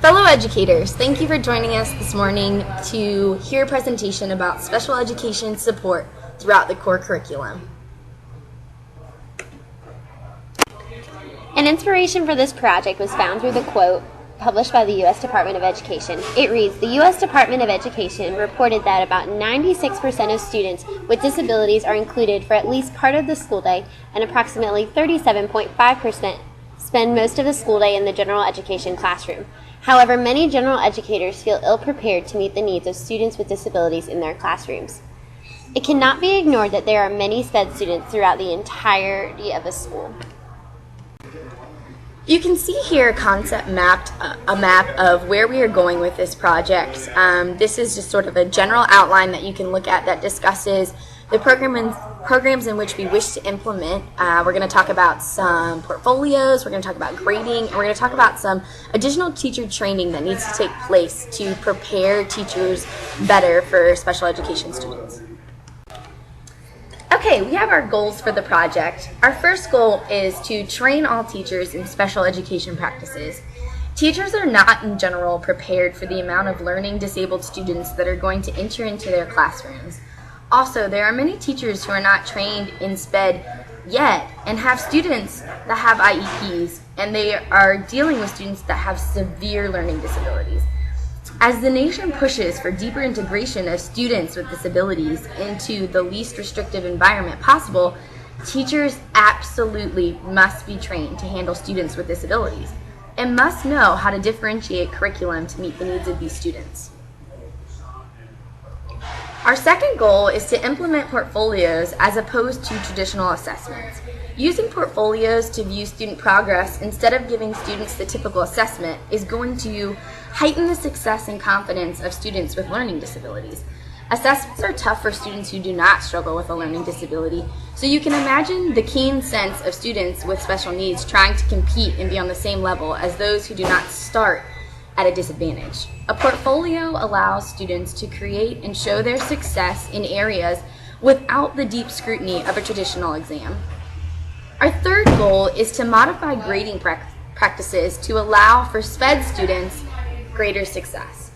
Fellow educators, thank you for joining us this morning to hear a presentation about special education support throughout the core curriculum. An inspiration for this project was found through the quote published by the U.S. Department of Education. It reads, "The U.S. Department of Education reported that about 96% of students with disabilities are included for at least part of the school day, and approximately 37.5% spend most of the school day in the general education classroom. However, many general educators feel ill-prepared to meet the needs of students with disabilities in their classrooms. It cannot be ignored that there are many SPED students throughout the entirety of a school." You can see here a map of where we are going with this project. This is just sort of a general outline that you can look at that discusses the programs in which we wish to implement. We're going to talk about some portfolios, we're going to talk about grading, and we're going to talk about some additional teacher training that needs to take place to prepare teachers better for special education students. Okay, we have our goals for the project. Our first goal is to train all teachers in special education practices. Teachers are not in general prepared for the amount of learning disabled students that are going to enter into their classrooms. Also, there are many teachers who are not trained in SPED yet and have students that have IEPs, and they are dealing with students that have severe learning disabilities. As the nation pushes for deeper integration of students with disabilities into the least restrictive environment possible, teachers absolutely must be trained to handle students with disabilities and must know how to differentiate curriculum to meet the needs of these students. Our second goal is to implement portfolios as opposed to traditional assessments. Using portfolios to view student progress instead of giving students the typical assessment is going to heighten the success and confidence of students with learning disabilities. Assessments are tough for students who do not struggle with a learning disability, so you can imagine the keen sense of students with special needs trying to compete and be on the same level as those who do not start at a disadvantage. A portfolio allows students to create and show their success in areas without the deep scrutiny of a traditional exam. Our third goal is to modify grading practices to allow for SPED students greater success.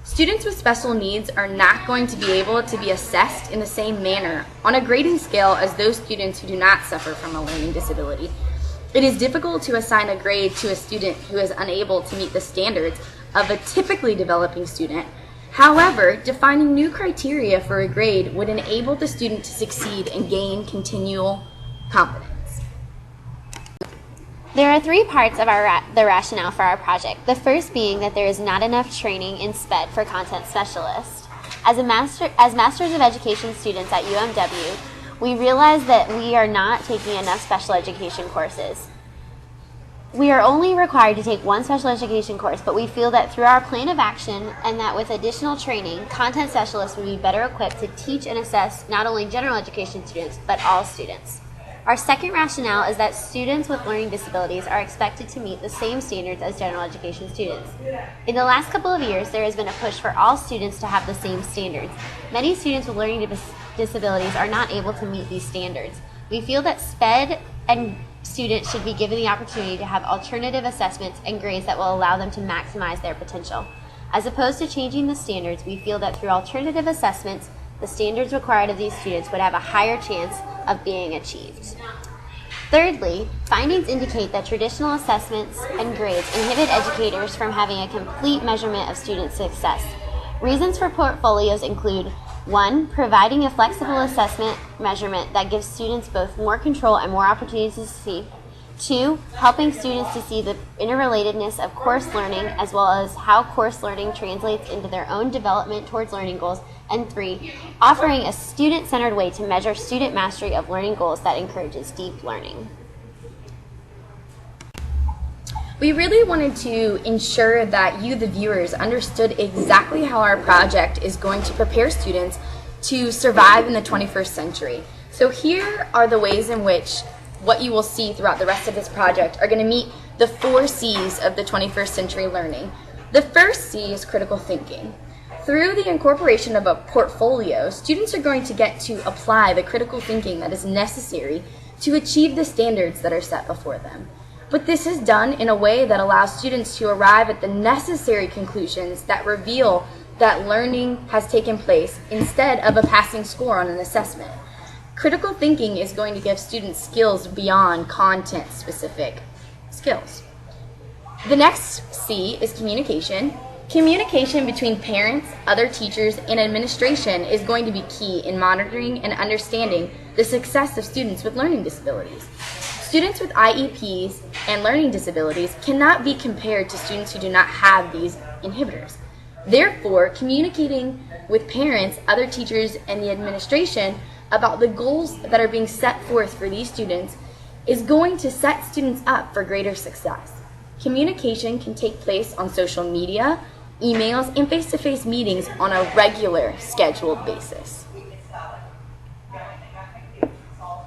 Students with special needs are not going to be able to be assessed in the same manner on a grading scale as those students who do not suffer from a learning disability. It is difficult to assign a grade to a student who is unable to meet the standards of a typically developing student. However, defining new criteria for a grade would enable the student to succeed and gain continual confidence. There are three parts of the rationale for our project. The first being that there is not enough training in SPED for content specialists. As Masters of Education students at UMW, we realize that we are not taking enough special education courses. We are only required to take one special education course, but we feel that through our plan of action and that with additional training, content specialists would be better equipped to teach and assess not only general education students, but all students. Our second rationale is that students with learning disabilities are expected to meet the same standards as general education students. In the last couple of years, there has been a push for all students to have the same standards. Many students with learning disabilities are not able to meet these standards. We feel that SPED and students should be given the opportunity to have alternative assessments and grades that will allow them to maximize their potential. As opposed to changing the standards, we feel that through alternative assessments, the standards required of these students would have a higher chance of being achieved. Thirdly, findings indicate that traditional assessments and grades inhibit educators from having a complete measurement of student success. Reasons for portfolios include 1. Providing a flexible assessment measurement that gives students both more control and more opportunities to succeed. 2. Helping students to see the interrelatedness of course learning as well as how course learning translates into their own development towards learning goals. And 3. Offering a student-centered way to measure student mastery of learning goals that encourages deep learning. We really wanted to ensure that you, the viewers, understood exactly how our project is going to prepare students to survive in the 21st century. So here are the ways in which what you will see throughout the rest of this project are going to meet the 4 C's of the 21st century learning. The first C is critical thinking. Through the incorporation of a portfolio, students are going to get to apply the critical thinking that is necessary to achieve the standards that are set before them. But this is done in a way that allows students to arrive at the necessary conclusions that reveal that learning has taken place instead of a passing score on an assessment. Critical thinking is going to give students skills beyond content-specific skills. The next C is communication. Communication between parents, other teachers, and administration is going to be key in monitoring and understanding the success of students with learning disabilities. Students with IEPs and learning disabilities cannot be compared to students who do not have these inhibitors. Therefore, communicating with parents, other teachers, and the administration about the goals that are being set forth for these students is going to set students up for greater success. Communication can take place on social media, emails, and face-to-face meetings on a regular, scheduled basis.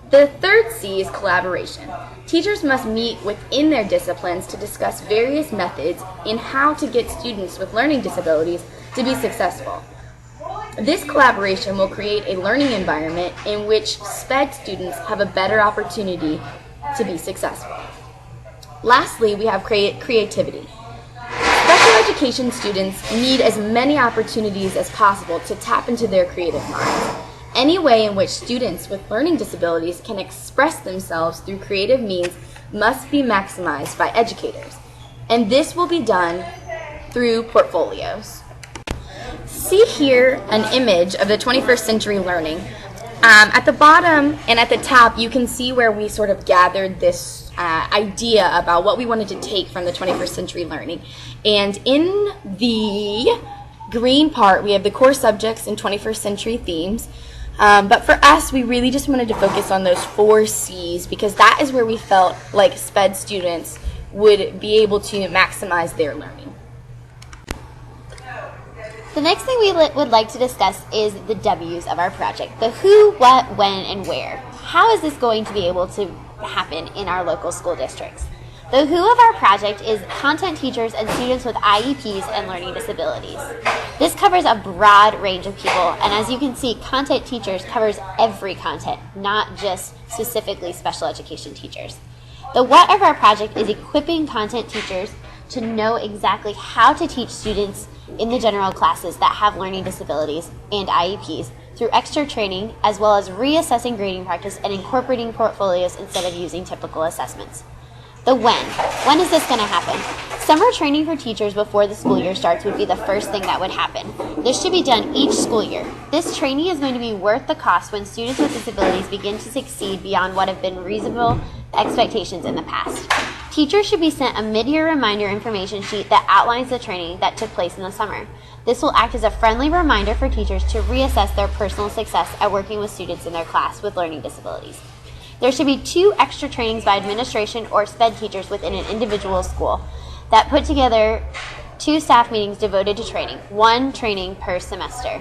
The third C is collaboration. Teachers must meet within their disciplines to discuss various methods in how to get students with learning disabilities to be successful. This collaboration will create a learning environment in which SPED students have a better opportunity to be successful. Lastly, we have creativity. Special education students need as many opportunities as possible to tap into their creative minds. Any way in which students with learning disabilities can express themselves through creative means must be maximized by educators, and this will be done through portfolios. See here an image of the 21st century learning. At the bottom and at the top, you can see where we sort of gathered this idea about what we wanted to take from the 21st century learning. And in the green part, we have the core subjects and 21st century themes. But for us, we really just wanted to focus on those 4 C's because that is where we felt like SPED students would be able to maximize their learning. The next thing we would like to discuss is the W's of our project. The who, what, when, and where. How is this going to be able to happen in our local school districts? The who of our project is content teachers and students with IEPs and learning disabilities. This covers a broad range of people, and as you can see, content teachers covers every content, not just specifically special education teachers. The what of our project is equipping content teachers to know exactly how to teach students in the general classes that have learning disabilities and IEPs through extra training, as well as reassessing grading practice and incorporating portfolios instead of using typical assessments. The when. When is this going to happen? Summer training for teachers before the school year starts would be the first thing that would happen. This should be done each school year. This training is going to be worth the cost when students with disabilities begin to succeed beyond what have been reasonable expectations in the past. Teachers should be sent a mid-year reminder information sheet that outlines the training that took place in the summer. This will act as a friendly reminder for teachers to reassess their personal success at working with students in their class with learning disabilities. There should be 2 extra trainings by administration or SPED teachers within an individual school that put together 2 staff meetings devoted to training, 1 training per semester.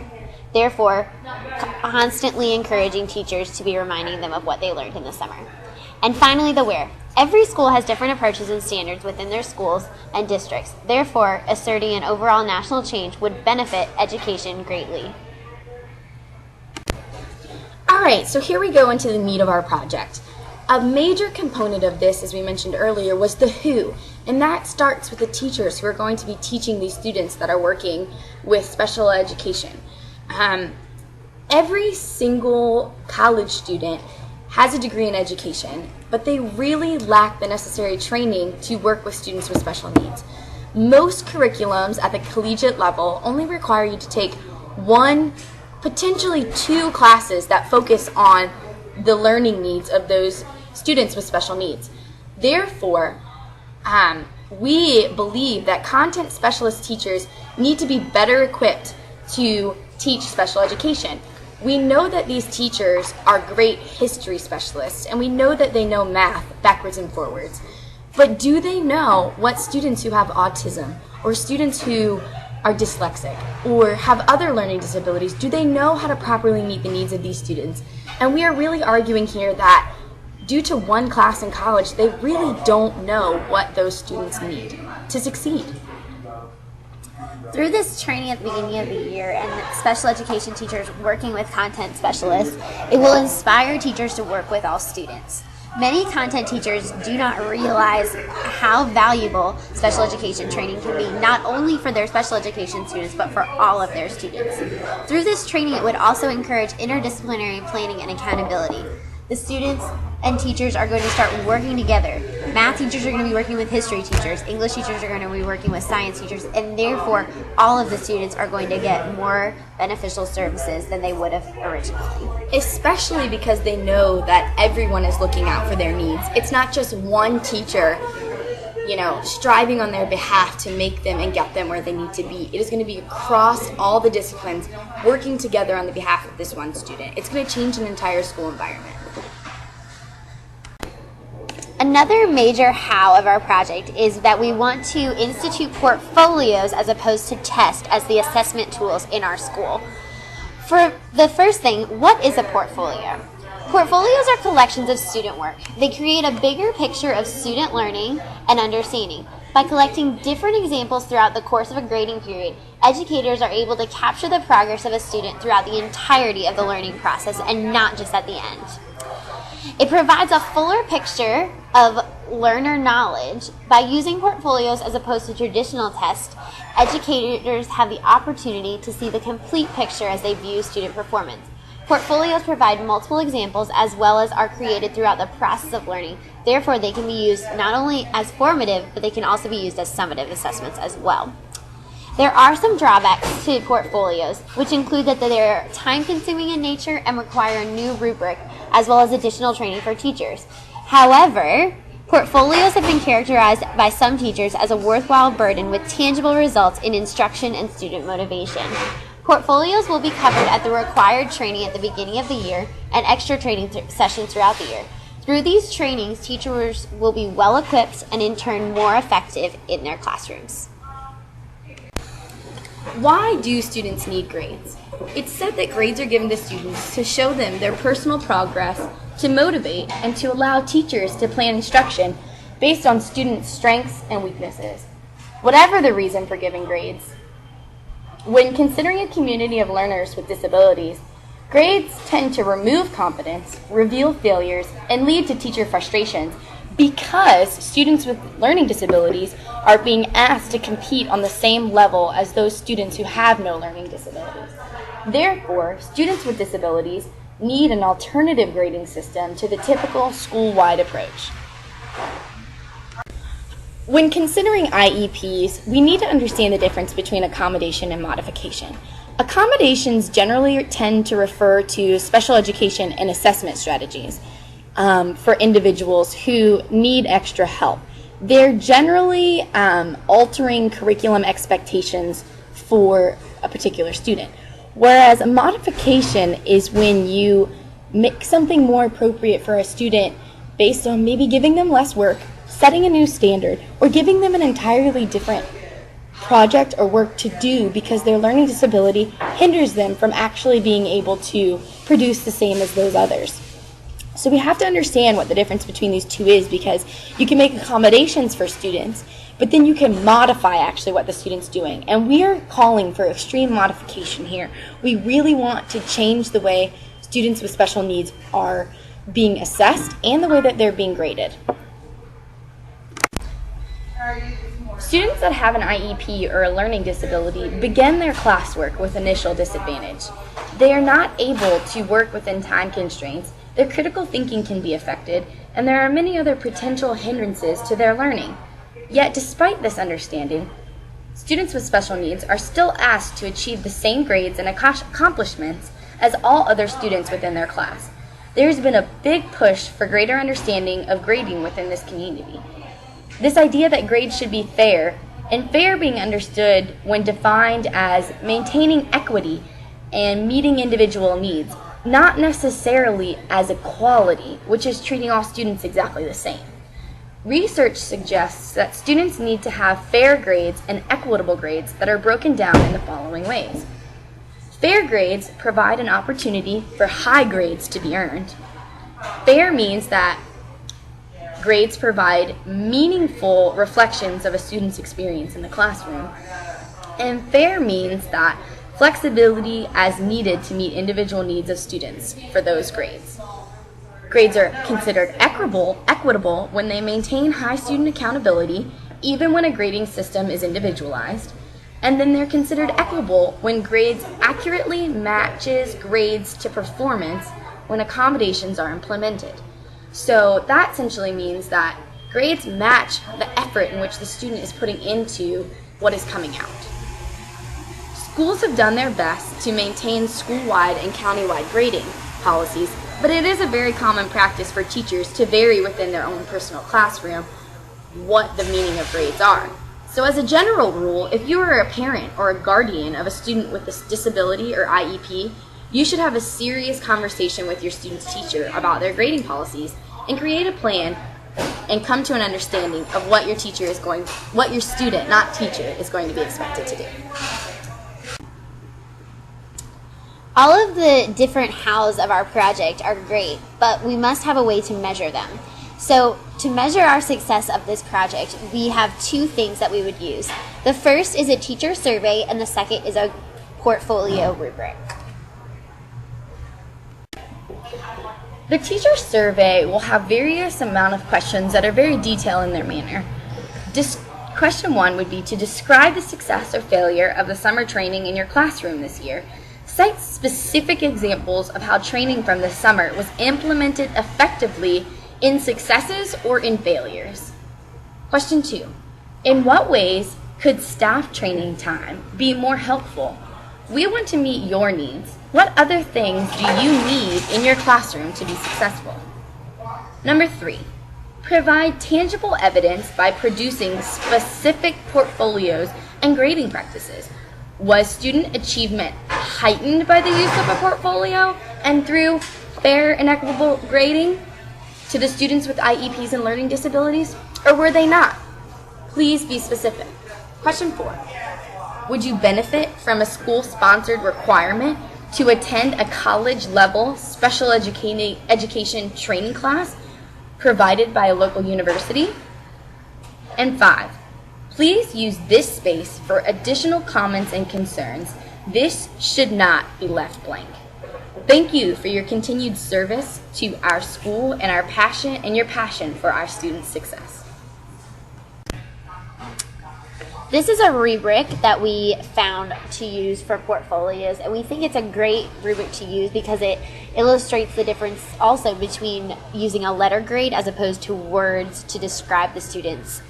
Therefore, constantly encouraging teachers to be reminding them of what they learned in the summer. And finally, the where. Every school has different approaches and standards within their schools and districts. Therefore, asserting an overall national change would benefit education greatly. Alright, so here we go into the meat of our project. A major component of this, as we mentioned earlier, was the who, and that starts with the teachers who are going to be teaching these students that are working with special education. Every single college student has a degree in education, but they really lack the necessary training to work with students with special needs. Most curriculums at the collegiate level only require you to take 1, potentially 2 classes that focus on the learning needs of those students with special needs. Therefore, we believe that content specialist teachers need to be better equipped to teach special education. We know that these teachers are great history specialists, and we know that they know math backwards and forwards. But do they know what students who have autism or students who are dyslexic or have other learning disabilities, do they know how to properly meet the needs of these students? And we are really arguing here that due to 1 class in college, they really don't know what those students need to succeed. Through this training at the beginning of the year and special education teachers working with content specialists, it will inspire teachers to work with all students. Many content teachers do not realize how valuable special education training can be, not only for their special education students, but for all of their students. Through this training, it would also encourage interdisciplinary planning and accountability. The students and teachers are going to start working together. Math teachers are going to be working with history teachers. English teachers are going to be working with science teachers. And therefore, all of the students are going to get more beneficial services than they would have originally. Especially because they know that everyone is looking out for their needs. It's not just one teacher, striving on their behalf to make them and get them where they need to be. It is going to be across all the disciplines, working together on the behalf of this one student. It's going to change an entire school environment. Another major how of our project is that we want to institute portfolios as opposed to tests as the assessment tools in our school. For the first thing, what is a portfolio? Portfolios are collections of student work. They create a bigger picture of student learning and understanding. By collecting different examples throughout the course of a grading period, educators are able to capture the progress of a student throughout the entirety of the learning process and not just at the end. It provides a fuller picture of learner knowledge. By using portfolios as opposed to traditional tests, educators have the opportunity to see the complete picture as they view student performance. Portfolios provide multiple examples as well as are created throughout the process of learning. Therefore, they can be used not only as formative, but they can also be used as summative assessments as well. There are some drawbacks to portfolios, which include that they are time-consuming in nature and require a new rubric, as well as additional training for teachers. However, portfolios have been characterized by some teachers as a worthwhile burden with tangible results in instruction and student motivation. Portfolios will be covered at the required training at the beginning of the year and extra training sessions throughout the year. Through these trainings, teachers will be well equipped and in turn more effective in their classrooms. Why do students need grades? It's said that grades are given to students to show them their personal progress, to motivate, and to allow teachers to plan instruction based on students' strengths and weaknesses. Whatever the reason for giving grades, when considering a community of learners with disabilities, grades tend to remove confidence, reveal failures, and lead to teacher frustrations because students with learning disabilities are being asked to compete on the same level as those students who have no learning disabilities. Therefore, students with disabilities need an alternative grading system to the typical school-wide approach. When considering IEPs, we need to understand the difference between accommodation and modification. Accommodations generally tend to refer to special education and assessment strategies for individuals who need extra help. They're generally altering curriculum expectations for a particular student, whereas a modification is when you make something more appropriate for a student based on maybe giving them less work, setting a new standard, or giving them an entirely different project or work to do because their learning disability hinders them from actually being able to produce the same as those others. So we have to understand what the difference between these two is, because you can make accommodations for students, but then you can modify actually what the student's doing. And we are calling for extreme modification here. We really want to change the way students with special needs are being assessed and the way that they're being graded. Students that have an IEP or a learning disability begin their classwork with initial disadvantage. They are not able to work within time constraints, their critical thinking can be affected, and there are many other potential hindrances to their learning. Yet, despite this understanding, students with special needs are still asked to achieve the same grades and accomplishments as all other students within their class. There has been a big push for greater understanding of grading within this community. This idea that grades should be fair, and fair being understood when defined as maintaining equity and meeting individual needs, not necessarily as equality, which is treating all students exactly the same. Research suggests that students need to have fair grades and equitable grades that are broken down in the following ways. Fair grades provide an opportunity for high grades to be earned. Fair means that grades provide meaningful reflections of a student's experience in the classroom. And fair means that flexibility as needed to meet individual needs of students for those grades. Grades are considered equitable when they maintain high student accountability, even when a grading system is individualized. And then they're considered equitable when grades accurately matches grades to performance when accommodations are implemented. So that essentially means that grades match the effort in which the student is putting into what is coming out. Schools have done their best to maintain school-wide and county-wide grading policies, but it is a very common practice for teachers to vary within their own personal classroom what the meaning of grades are. So as a general rule, if you are a parent or a guardian of a student with a disability or IEP, you should have a serious conversation with your student's teacher about their grading policies and create a plan and come to an understanding of what your student, not teacher, is going to be expected to do. All of the different hows of our project are great, but we must have a way to measure them. So to measure our success of this project, we have two things that we would use. The first is a teacher survey, and the second is a portfolio rubric. The teacher survey will have various amount of questions that are very detailed in their manner. Question 1 would be to describe the success or failure of the summer training in your classroom this year. Cite specific examples of how training from this summer was implemented effectively in successes or in failures. Question 2. In what ways could staff training time be more helpful? We want to meet your needs. What other things do you need in your classroom to be successful? Number 3. Provide tangible evidence by producing specific portfolios and grading practices. Was student achievement heightened by the use of a portfolio and through fair and equitable grading to the students with IEPs and learning disabilities, or were they not? Please be specific. Question 4. Would you benefit from a school-sponsored requirement to attend a college-level special education training class provided by a local university? And 5. Please use this space for additional comments and concerns. This should not be left blank. Thank you for your continued service to our school and your passion for our students' success. This is a rubric that we found to use for portfolios, and we think it's a great rubric to use because it illustrates the difference also between using a letter grade as opposed to words to describe the student's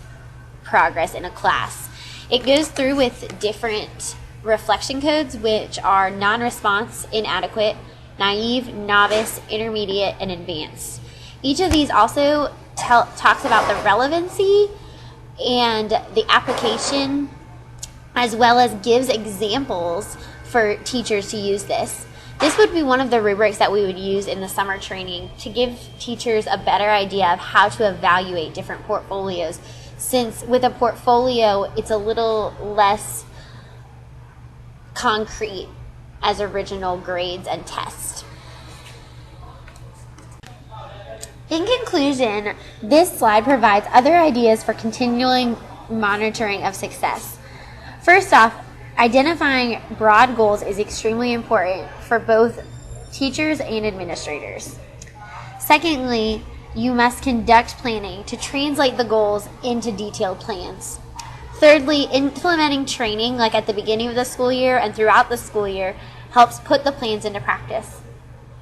progress in a class. It goes through with different reflection codes, which are non-response, inadequate, naive, novice, intermediate, and advanced. Each of these also talks about the relevancy and the application, as well as gives examples for teachers to use this. This would be one of the rubrics that we would use in the summer training to give teachers a better idea of how to evaluate different portfolios, since with a portfolio, it's a little less concrete as original grades and tests. In conclusion, this slide provides other ideas for continuing monitoring of success. First off, identifying broad goals is extremely important for both teachers and administrators. Secondly, you must conduct planning to translate the goals into detailed plans. Thirdly, implementing training, like at the beginning of the school year and throughout the school year, helps put the plans into practice.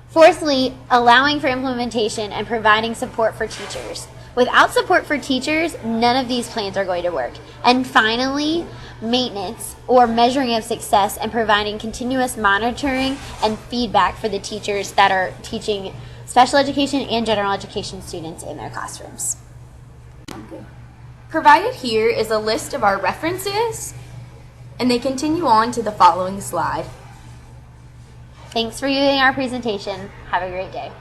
Fourthly, allowing for implementation and providing support for teachers. Without support for teachers, none of these plans are going to work. And finally, maintenance or measuring of success and providing continuous monitoring and feedback for the teachers that are teaching special education and general education students in their classrooms. Provided here is a list of our references, and they continue on to the following slide. Thanks for viewing our presentation. Have a great day.